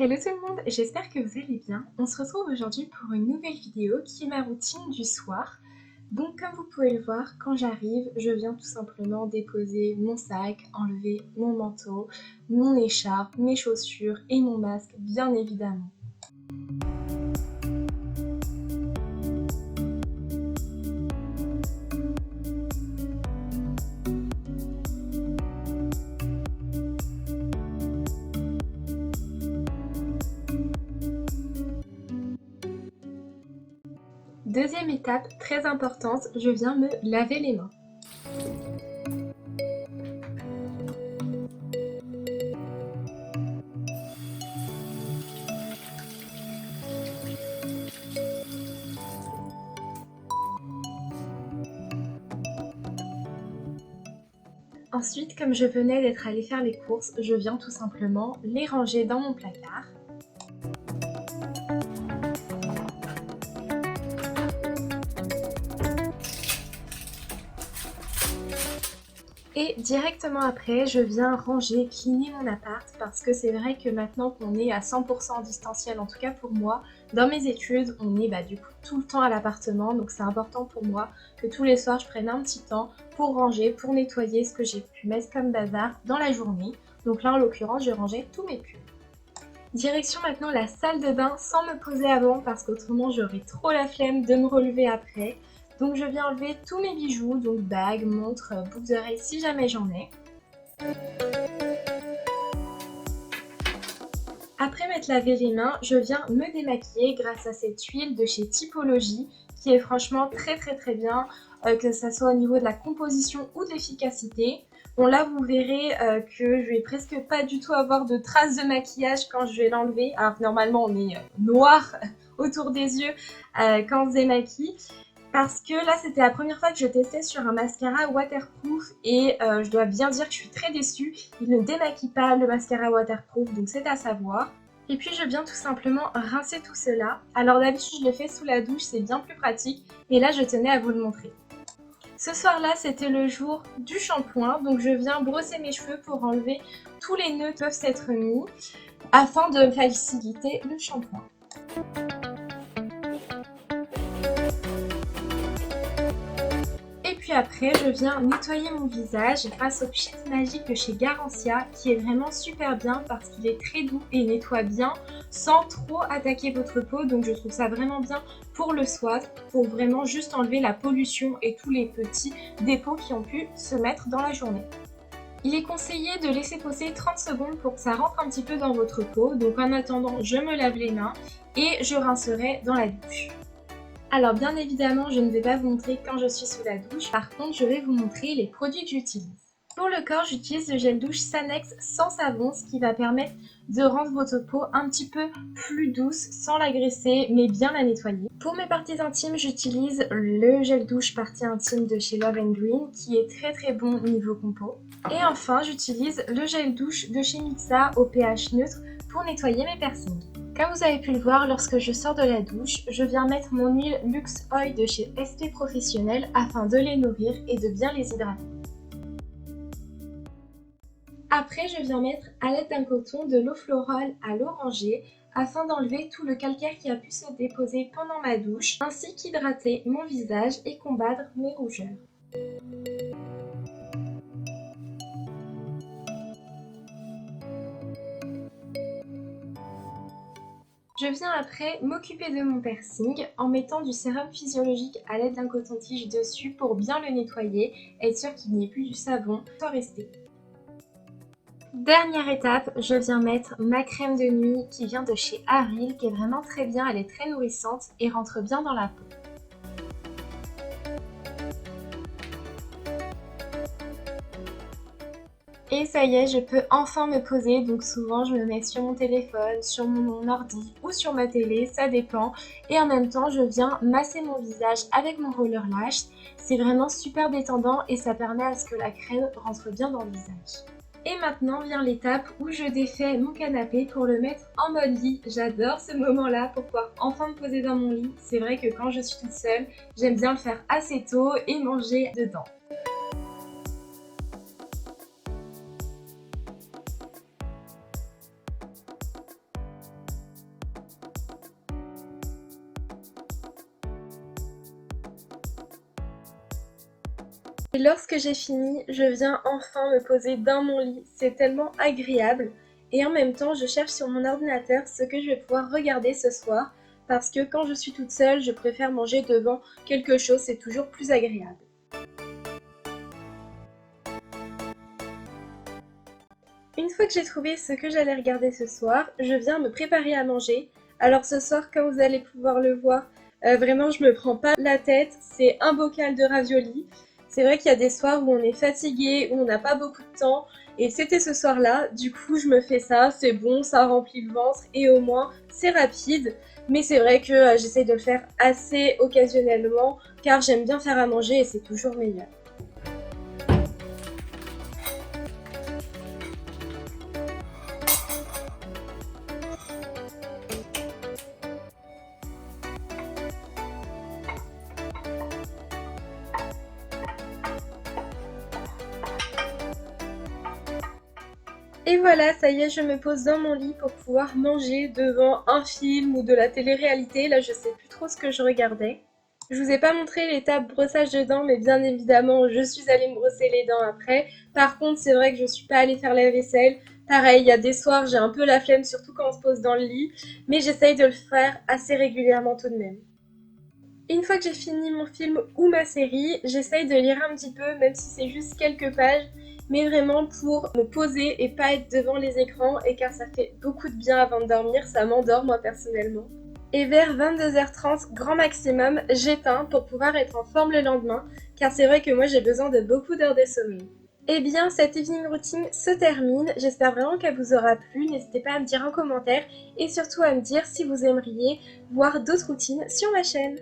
Hello tout le monde, j'espère que vous allez bien. On se retrouve aujourd'hui pour une nouvelle vidéo qui est ma routine du soir. Donc comme vous pouvez le voir, quand j'arrive, je viens tout simplement déposer mon sac, enlever mon manteau, mon écharpe, mes chaussures et mon masque bien évidemment. Deuxième étape très importante, je viens me laver les mains. Ensuite, comme je venais d'être allée faire les courses, je viens tout simplement les ranger dans mon placard. Et directement après, je viens ranger, cleaner mon appart parce que c'est vrai que maintenant qu'on est à 100% en distanciel, en tout cas pour moi, dans mes études, on est du coup tout le temps à l'appartement, donc c'est important pour moi que tous les soirs je prenne un petit temps pour ranger, pour nettoyer ce que j'ai pu mettre comme bazar dans la journée. Donc là en l'occurrence, je rangeais tous mes pulls. Direction maintenant la salle de bain sans me poser avant parce qu'autrement j'aurais trop la flemme de me relever après. Donc je viens enlever tous mes bijoux, donc bagues, montres, boucles d'oreilles si jamais j'en ai. Après m'être lavé les mains, je viens me démaquiller grâce à cette huile de chez Typologie qui est franchement très bien, que ça soit au niveau de la composition ou de l'efficacité. Bon là vous verrez que je vais presque pas du tout avoir de traces de maquillage quand je vais l'enlever. Alors que normalement on est noir autour des yeux quand on se démaquille. Parce que là c'était la première fois que je testais sur un mascara waterproof et je dois bien dire que je suis très déçue. Il ne démaquille pas le mascara waterproof, donc c'est à savoir. Et puis je viens tout simplement rincer tout cela. Alors d'habitude je le fais sous la douche, c'est bien plus pratique. Mais là je tenais à vous le montrer. Ce soir-là, c'était le jour du shampoing, donc je viens brosser mes cheveux pour enlever tous les nœuds qui peuvent s'être mis afin de faciliter le shampoing. Et puis après, je viens nettoyer mon visage grâce au Pchit Magique de chez Garancia qui est vraiment super bien parce qu'il est très doux et nettoie bien sans trop attaquer votre peau. Donc je trouve ça vraiment bien pour le soir, pour vraiment juste enlever la pollution et tous les petits dépôts qui ont pu se mettre dans la journée. Il est conseillé de laisser poser 30 secondes pour que ça rentre un petit peu dans votre peau. Donc en attendant, je me lave les mains et je rincerai dans la douche. Alors bien évidemment, je ne vais pas vous montrer quand je suis sous la douche. Par contre, je vais vous montrer les produits que j'utilise. Pour le corps, j'utilise le gel douche Sanex sans savon, ce qui va permettre de rendre votre peau un petit peu plus douce sans l'agresser, mais bien la nettoyer. Pour mes parties intimes, j'utilise le gel douche partie intime de chez Love & Green, qui est très bon niveau compo. Et enfin, j'utilise le gel douche de chez Mixa au pH neutre pour nettoyer mes piercings. Comme vous avez pu le voir, lorsque je sors de la douche, je viens mettre mon huile Luxe Oil de chez ST Professionnel afin de les nourrir et de bien les hydrater. Après, je viens mettre à l'aide d'un coton de l'eau florale à l'oranger afin d'enlever tout le calcaire qui a pu se déposer pendant ma douche, ainsi qu'hydrater mon visage et combattre mes rougeurs. Je viens après m'occuper de mon piercing en mettant du sérum physiologique à l'aide d'un coton-tige dessus pour bien le nettoyer, être sûr qu'il n'y ait plus du savon sans rester. Dernière étape, je viens mettre ma crème de nuit qui vient de chez Avril, qui est vraiment très bien, elle est très nourrissante et rentre bien dans la peau. Et ça y est, je peux enfin me poser, donc souvent je me mets sur mon téléphone, sur mon ordi ou sur ma télé, ça dépend. Et en même temps, je viens masser mon visage avec mon roller lash. C'est vraiment super détendant et ça permet à ce que la crème rentre bien dans le visage. Et maintenant vient l'étape où je défais mon canapé pour le mettre en mode lit. J'adore ce moment-là pour pouvoir enfin me poser dans mon lit. C'est vrai que quand je suis toute seule, j'aime bien le faire assez tôt et manger dedans. Et lorsque j'ai fini, je viens enfin me poser dans mon lit, c'est tellement agréable. Et en même temps, je cherche sur mon ordinateur ce que je vais pouvoir regarder ce soir, parce que quand je suis toute seule, je préfère manger devant quelque chose, c'est toujours plus agréable. Une fois que j'ai trouvé ce que j'allais regarder ce soir, je viens me préparer à manger. Alors ce soir, comme vous allez pouvoir le voir, vraiment je me prends pas la tête, c'est un bocal de raviolis. C'est vrai qu'il y a des soirs où on est fatigué, où on n'a pas beaucoup de temps, et c'était ce soir-là, du coup je me fais ça, c'est bon, ça remplit le ventre, et au moins c'est rapide. Mais c'est vrai que j'essaye de le faire assez occasionnellement, car j'aime bien faire à manger et c'est toujours meilleur. Et voilà, ça y est, je me pose dans mon lit pour pouvoir manger devant un film ou de la télé-réalité. Là, je sais plus trop ce que je regardais. Je vous ai pas montré l'étape brossage de dents, mais bien évidemment, je suis allée me brosser les dents après. Par contre, c'est vrai que je suis pas allée faire la vaisselle. Pareil, il y a des soirs, j'ai un peu la flemme, surtout quand on se pose dans le lit. Mais j'essaye de le faire assez régulièrement tout de même. Une fois que j'ai fini mon film ou ma série, j'essaye de lire un petit peu, même si c'est juste quelques pages, mais vraiment pour me poser et pas être devant les écrans, et car ça fait beaucoup de bien avant de dormir, ça m'endort moi personnellement. Et vers 22h30, grand maximum, j'éteins pour pouvoir être en forme le lendemain, car c'est vrai que moi j'ai besoin de beaucoup d'heures de sommeil. Eh bien, cette evening routine se termine. J'espère vraiment qu'elle vous aura plu. N'hésitez pas à me dire en commentaire et surtout à me dire si vous aimeriez voir d'autres routines sur ma chaîne.